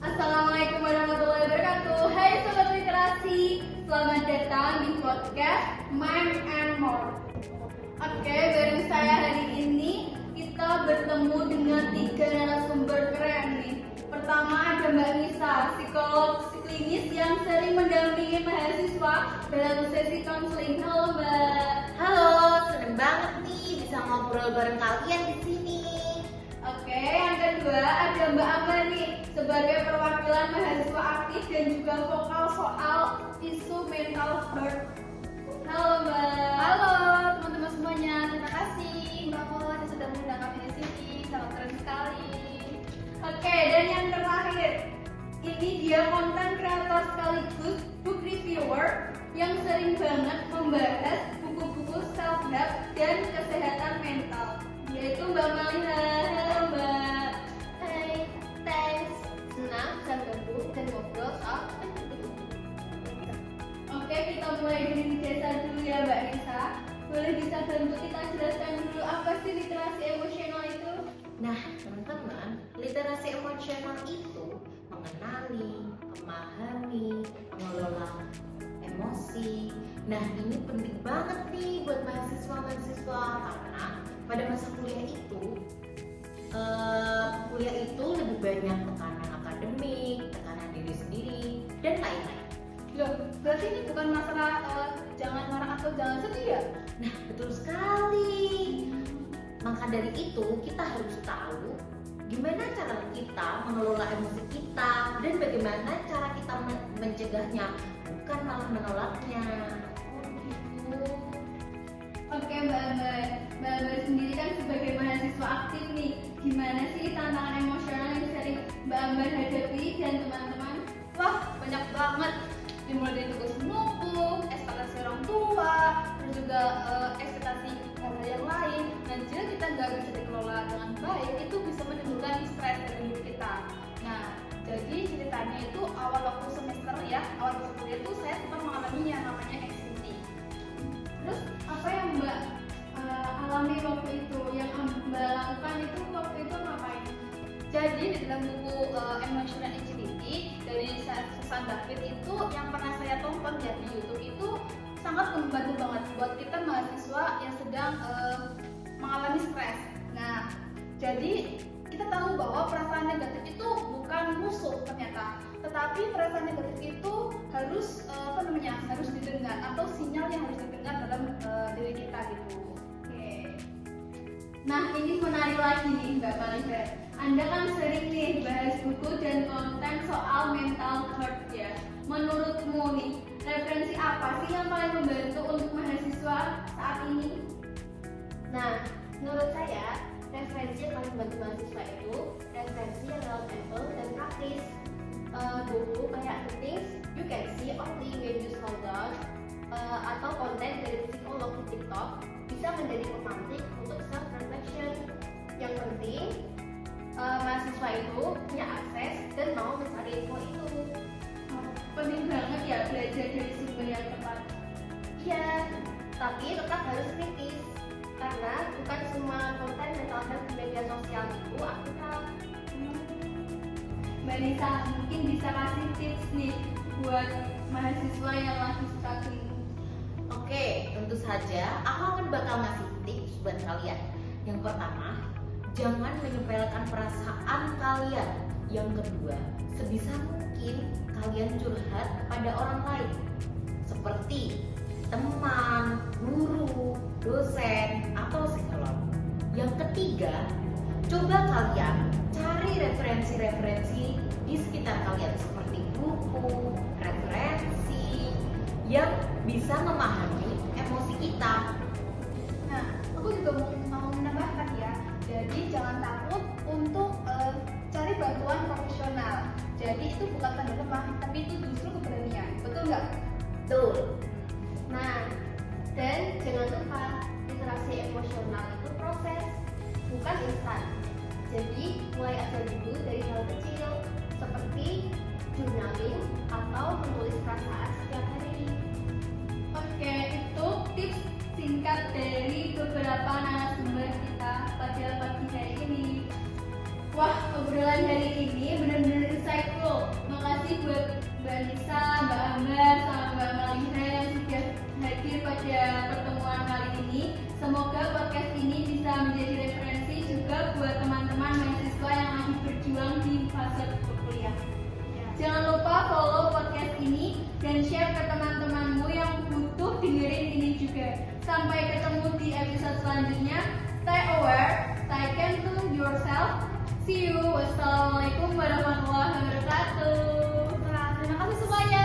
Assalamualaikum warahmatullahi wabarakatuh. Hai Sobat Literasi, selamat datang di podcast Mind and More. Oke, bareng saya hari ini kita bertemu dengan 3 narasumber keren nih. Pertama ada Mbak Nisa, psikolog klinis yang sering mendampingi mahasiswa dalam sesi konseling. Halo Mbak. Halo, seneng banget nih bisa ngobrol bareng kalian di sini. Oke, yang kedua ada Mbak Amani sebagai perwakilan mahasiswa aktif dan juga vokal soal isu mental health. Halo Mbak. Halo teman-teman semuanya, terima kasih Mbak Mola yang sudah mengundang kami di sini. Sangat keren sekali. Oke, dan yang terakhir, ini dia konten kreator sekaligus book reviewer yang sering banget membahas buku-buku self-help dan kesehatan mental, yaitu Mbak Maliha. Halo Mbak. Hai, thanks. Senang bisa bergabung dan ngobrol soal Oke, kita mulai dari desa dulu ya Mbak Nisa. Boleh bisa bantu kita jelaskan dulu apa sih literasi emosional itu? Nah, teman-teman, literasi emosional itu mengenali, memahami, mengelola emosi. Nah, ini penting banget nih buat mahasiswa-mahasiswa karena pada masa kuliah itu lebih banyak tekanan akademik, tekanan diri sendiri, dan lain-lain. Loh, berarti ini bukan masalah jangan marah atau jangan sedih ya? Nah, betul sekali. Maka dari itu, kita harus tahu gimana cara kita mengelola emosi kita dan bagaimana cara kita mencegahnya, bukan malah menolaknya. Oke Mbak sendiri kan sebagai mahasiswa aktif nih, gimana sih tantangan emosional yang sering Mbak Ambar hadapi dan teman-teman? Wah, banyak banget. Dimulai dari tugas menumpuk, ekspektasi orang tua, terus juga ekspektasi hal-hal yang lain. Dan jika kita nggak bisa dikelola dengan baik, itu bisa menimbulkan stres dari diri kita. Nah, jadi ceritanya itu awal waktu semester ya, awal waktu kuliah itu saya sempat mengalami yang namanya anxiety. Terus apa yang Mbak alami waktu itu? Yang Mbak lakukan itu waktu itu ngapain? Jadi di dalam buku Emotional Agility dari Susan David itu yang pernah saya tonton ya di YouTube itu sangat membantu banget buat kita mahasiswa yang sedang mengalami stres. Nah, jadi kita tahu bahwa perasaan negatif itu bukan musuh ternyata, tetapi perasaan negatif itu harus harus didengar atau sinyal yang harus didengar dalam diri kita gitu. Oke. Nah ini menarik lagi nih Mbak Maliha. Anda kan sering nih bahas buku dan konten soal mental health ya. Menurutmu nih, referensi apa sih yang paling membantu untuk mahasiswa saat ini? Nah, menurut saya, referensi yang paling membantu mahasiswa itu referensi yang relatable dan praktis. Buku kayak The Things You Can See Only When You Slow Down atau konten dari psikolog di TikTok bisa menjadi pemantik untuk self-reflection. Yang penting, mahasiswa itu punya akses dan mau mencari info itu. Penting banget ya belajar dari sumber yang tepat. Iya, tapi tetap harus kritis karena bukan semua konten mental health di media sosial itu akurat. Mbak Nisa mungkin bisa kasih tips nih buat mahasiswa yang lagi struggling. Oke, tentu saja aku akan bakal ngasih tips buat kalian. Yang pertama, jangan menyepelekan perasaan kalian. Yang kedua, sebisa mungkin kalian curhat kepada orang lain seperti teman, guru, dosen, atau psikolog. Yang ketiga, coba kalian cari referensi-referensi di sekitar kalian seperti buku, referensi yang bisa memahami emosi kita. Nah, aku juga mau menambahkan ya. Jadi jangan takut untuk cari bantuan profesional. Jadi itu bukan tanda lemah, tapi itu justru keberanian. Betul nggak? Betul. Nah, dan jangan lupa literasi emosional itu proses, bukan instan. Jadi mulai aja dulu dari hal kecil seperti journaling atau menulis perasaan setiap hari. Oke, itu tips singkat dari beberapa narasumber kita pada pagi hari ini. Wah, obrolan hari ini benar-benar insightful Makasih buat Mbak Nisa, Mbak Ambar, sama Mbak Malina yang sudah hadir pada pertemuan kali ini. Semoga podcast ini bisa menjadi referensi juga buat teman-teman mahasiswa yang lagi berjuang di fase kuliah. Jangan lupa follow podcast ini dan share ke teman-temanmu yang butuh dengerin ini juga. Sampai ketemu di episode selanjutnya. Stay aware, stay kind to yourself. See you. Wassalamualaikum warahmatullahi wabarakatuh. Nah, terima kasih semuanya.